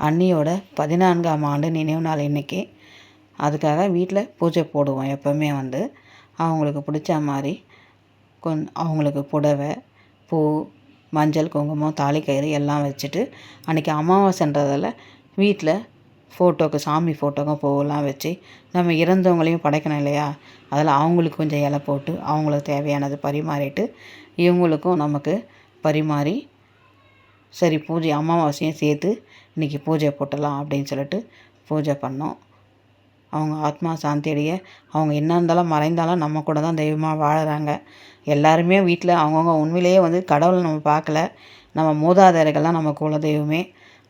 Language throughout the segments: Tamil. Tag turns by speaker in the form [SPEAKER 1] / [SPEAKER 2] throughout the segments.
[SPEAKER 1] அண்ணியோட 14ஆம் ஆண்டு நினைவு நாள் இன்றைக்கி. அதுக்காக வீட்டில் பூஜை போடுவோம். எப்போவுமே அவங்களுக்கு பிடிச்ச மாதிரி அவங்களுக்கு புடவை, பூ, மஞ்சள், குங்குமம், தாலிக்கயிறு எல்லாம் வச்சுட்டு அன்றைக்கி அமாவாசைன்றதால வீட்டில் சாமி ஃபோட்டோக்கும் பூவெல்லாம் வச்சு நம்ம இறந்தவங்களையும் படைக்கணும் இல்லையா? அதில் அவங்களுக்கு கொஞ்சம் இலை போட்டு அவங்களுக்கு தேவையானது பரிமாறிட்டு இவங்களுக்கும் நமக்கு பரிமாறி சரி பூஜை அமாவாசையும் சேர்த்து இன்றைக்கி பூஜை போட்டலாம் அப்படின்னு சொல்லிட்டு பூஜை பண்ணோம். அவங்க ஆத்மா சாந்தி அடைய அவங்க என்ன இருந்தாலும் மறைந்தாலும் நம்ம கூட தான் தெய்வமாக வாழுறாங்க. எல்லாருமே வீட்டில் அவங்கவுங்க உண்மையிலேயே கடவுளை நம்ம பார்க்கல. நம்ம மூதாதையர்கள்லாம் நம்ம குல தெய்வமே.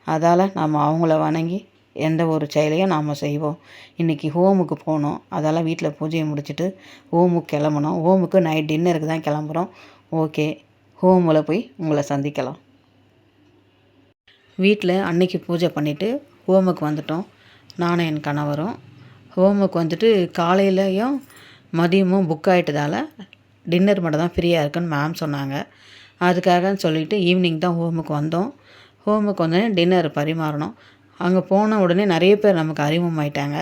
[SPEAKER 1] அதால் நம்ம அவங்கள வணங்கி எந்த ஒரு செயலையும் நாம் செய்வோம். இன்றைக்கி ஹோமுக்கு போனோம். அதால் வீட்டில் பூஜையை முடிச்சுட்டு ஹோமுக்கு கிளம்புனோம். ஹோமுக்கு நைட் டின்னருக்கு தான் கிளம்புறோம். ஓகே, ஹோமில் போய் உங்களை சந்திக்கலாம். வீட்டில் அன்னைக்கு பூஜை பண்ணிவிட்டு ஹோமுக்கு வந்துட்டோம். நானும் என் கணவரும் ஹோமுக்கு காலையிலையும் மதியமும் புக் ஆகிட்டதால் டின்னர் மட்டும் தான் ஃப்ரீயாக இருக்குன்னு மேம் சொன்னாங்க. அதுக்காக சொல்லிவிட்டு ஈவினிங் தான் ஹோமுக்கு வந்தோம். ஹோமுக்கு வந்தோடனே டின்னர் பரிமாறணும். அங்கே போன உடனே நிறைய பேர் நமக்கு அறிமுகமாயிட்டாங்க.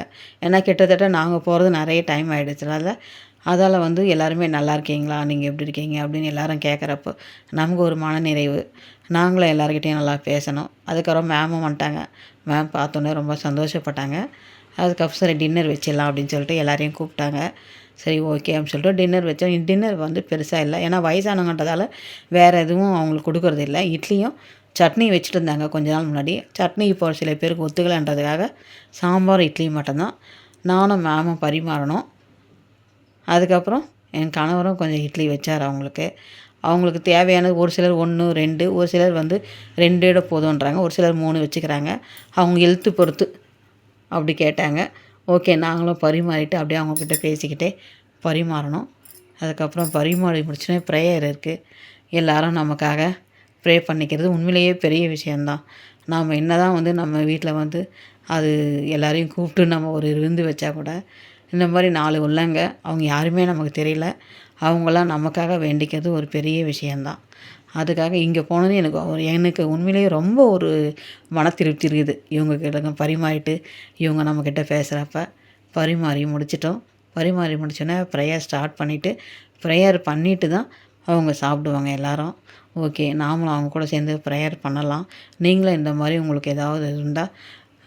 [SPEAKER 1] ஏன்னா கிட்டத்தட்ட நாங்கள் போகிறது நிறைய டைம் ஆகிடுச்சுனால அதால் எல்லாருமே நல்லா இருக்கீங்களா, நீங்கள் எப்படி இருக்கீங்க அப்படின்னு எல்லோரும் கேட்குறப்போ நமக்கு ஒரு மனநிறைவு. நாங்களும் எல்லாருக்கிட்டையும் நல்லா பேசணும். அதுக்கப்புறம் மேமும் வந்துட்டாங்க. மேம் பார்த்தோன்னே ரொம்ப சந்தோஷப்பட்டாங்க. அதுக்கப்புறம் சரி டின்னர் வச்சிடலாம் அப்படின்னு சொல்லிட்டு எல்லாரையும் கூப்பிட்டாங்க. சரி ஓகே அப்படின்னு சொல்லிட்டு டின்னர் வச்சோம். டின்னர் பெருசாக இல்லை, ஏன்னா வயசானவங்கன்றதால வேறு எதுவும் அவங்களுக்கு கொடுக்கறது இல்லை. இட்லியும் சட்னி வச்சுட்டு இருந்தாங்க கொஞ்ச நாள் முன்னாடி. சட்னி இப்போ சில பேருக்கு ஒத்துக்கலைன்றதுக்காக சாம்பார் இட்லி மட்டும்தான். நானும் மேமும் பரிமாறணும். அதுக்கப்புறம் என் கணவரும் கொஞ்சம் இட்லி வச்சார். அவங்களுக்கு தேவையானது ஒரு சிலர் 1, 2, ஒரு சிலர் 2 போதுன்றாங்க, ஒரு சிலர் 3 வச்சுக்கிறாங்க. அவங்க ஹெல்த்து பொறுத்து அப்படி கேட்டாங்க. ஓகே, நாங்களும் பரிமாறிட்டு அப்படியே அவங்கக்கிட்ட பேசிக்கிட்டே பரிமாறணும். அதுக்கப்புறம் பரிமாறி முடிச்சுன்னா ப்ரேயர் இருக்குது. எல்லோரும் நமக்காக ப்ரே பண்ணிக்கிறது உண்மையிலேயே பெரிய விஷயந்தான். நாம் என்ன தான் நம்ம வீட்டில் அது எல்லோரையும் கூப்பிட்டு நம்ம ஒரு விருந்து வச்சா கூட இந்த மாதிரி 4 உள்ளங்க அவங்க யாருமே நமக்கு தெரியல. அவங்களாம் நமக்காக வேண்டிக்கிறது ஒரு பெரிய விஷயந்தான். அதுக்காக இங்கே போனது எனக்கு உண்மையிலேயே ரொம்ப ஒரு மன திருப்தி இருக்குது. இவங்கக்கிட்ட பரிமாறிட்டு இவங்க நம்மக்கிட்ட பேசுகிறப்ப பரிமாறி முடிச்சிட்டோம். பரிமாறி முடிச்சோன்னே ப்ரேயர் ஸ்டார்ட் பண்ணிவிட்டு ப்ரேயர் பண்ணிவிட்டு தான் அவங்க சாப்பிடுவாங்க எல்லோரும். ஓகே, நாமளும் அவங்க கூட சேர்ந்து ப்ரேயர் பண்ணலாம். நீங்களும் இந்த மாதிரி உங்களுக்கு ஏதாவது இருந்தால்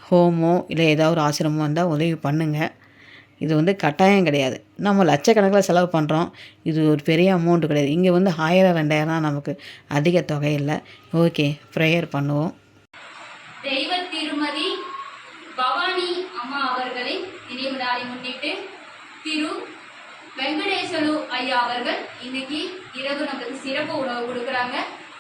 [SPEAKER 1] ஹோமோ இல்லை ஏதாவது ஒரு ஆசிரமம் வந்தால் உதவி பண்ணுங்கள். இது கட்டாயம் கிடையாது. நம்ம லட்சக்கணக்கில் செலவு பண்ணுறோம். இது ஒரு பெரிய அமௌண்ட்டு கிடையாது. இங்கே 1000 2000 நமக்கு அதிக தொகை இல்லை. ஓகே, ப்ரேயர் பண்ணுவோம்.
[SPEAKER 2] தெய்வ திருமதி பவானி அம்மா அவர்களின் நினைவு நாளை முன்னிட்டு திரு வெங்கடேசலு ஐயா அவர்கள் இன்னைக்கு இரவு நமக்கு சிறப்பு உணவு கொடுக்குறாங்க.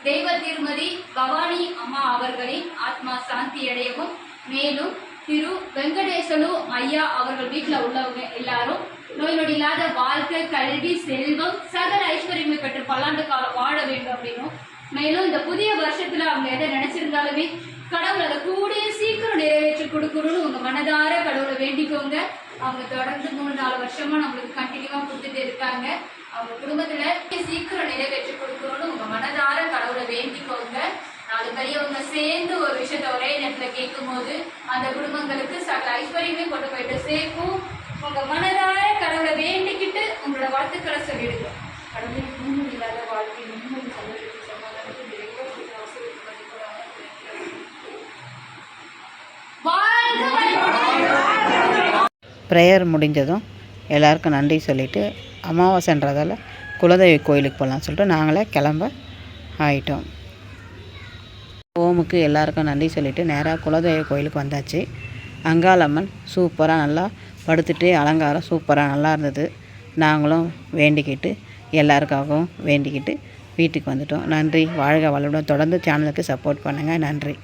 [SPEAKER 2] தெய்வ திருமதி பவானி அம்மா அவர்களின் ஆத்மா சாந்தி அடையவும், மேலும் திரு வெங்கடேசலு ஐயா அவர்கள் வீட்டில் உள்ளவங்க எல்லாரும் நோய் நொடி இல்லாத வாழ்க்கை, கல்வி, செல்வம், சகல ஐஸ்வர்யமை பெற்று பல்லாண்டு காலம் வாழ வேண்டும் அப்படின்னும், மேலும் இந்த புதிய வருஷத்துல அவங்க எதை நினைச்சிருந்தாலுமே கடவுள் அதை கூடிய சீக்கிரம் நிறைவேற்றி கொடுக்கணும்னு உங்க மனதார கடவுளை வேண்டிக்கோங்க. அவங்க தொடர்ந்து 3-4 வருஷமா நம்மளுக்கு கண்டினியூவா கொடுத்துட்டு இருக்காங்க. அவங்க குடும்பத்துல சீக்கிரம் நிறைவேற்றி கொடுக்கணும்னு உங்க மனதார கடவுளை வேண்டிக்கோங்க. 4 பெரியவங்க சேர்ந்து ஒரு விஷயத்த ஒரே நேரத்துல கேட்கும் போது அந்த குடும்பங்களுக்கு சகல ஐஸ்வர்யமே கொண்டு போயிட்டு சேர்க்கும். உங்க மனதார கடவுளை வேண்டிக்கிட்டு உங்களோட வாழ்த்துக்களை சொல்லிடுங்க. கடவுளை நிம்மதி இல்லாத வாழ்க்கை, நிம்மதி, சந்தோஷத்தை, சமாதானத்தை
[SPEAKER 1] ப்ரேயர் முடிஞ்சதும் எல்லாருக்கும் நன்றி சொல்லிவிட்டு அமாவாசைன்றதால குலதெய்வ கோயிலுக்கு போகலான்னு சொல்லிட்டு நாங்களே கிளம்ப ஆயிட்டோம். ஹோமுக்கு எல்லாருக்கும் நன்றி சொல்லிவிட்டு நேராக குலதெய்வ கோயிலுக்கு வந்தாச்சு. அங்காளம்மன் சூப்பராக நல்லா படுத்துட்டு அலங்காரம் சூப்பராக நல்லா இருந்தது. நாங்களும் வேண்டிக்கிட்டு எல்லாருக்காகவும் வேண்டிக்கிட்டு வீட்டுக்கு வந்துட்டோம். நன்றி. வாழ்க வளமுடன். தொடர்ந்து சேனலுக்கு சப்போர்ட் பண்ணுங்கள். நன்றி.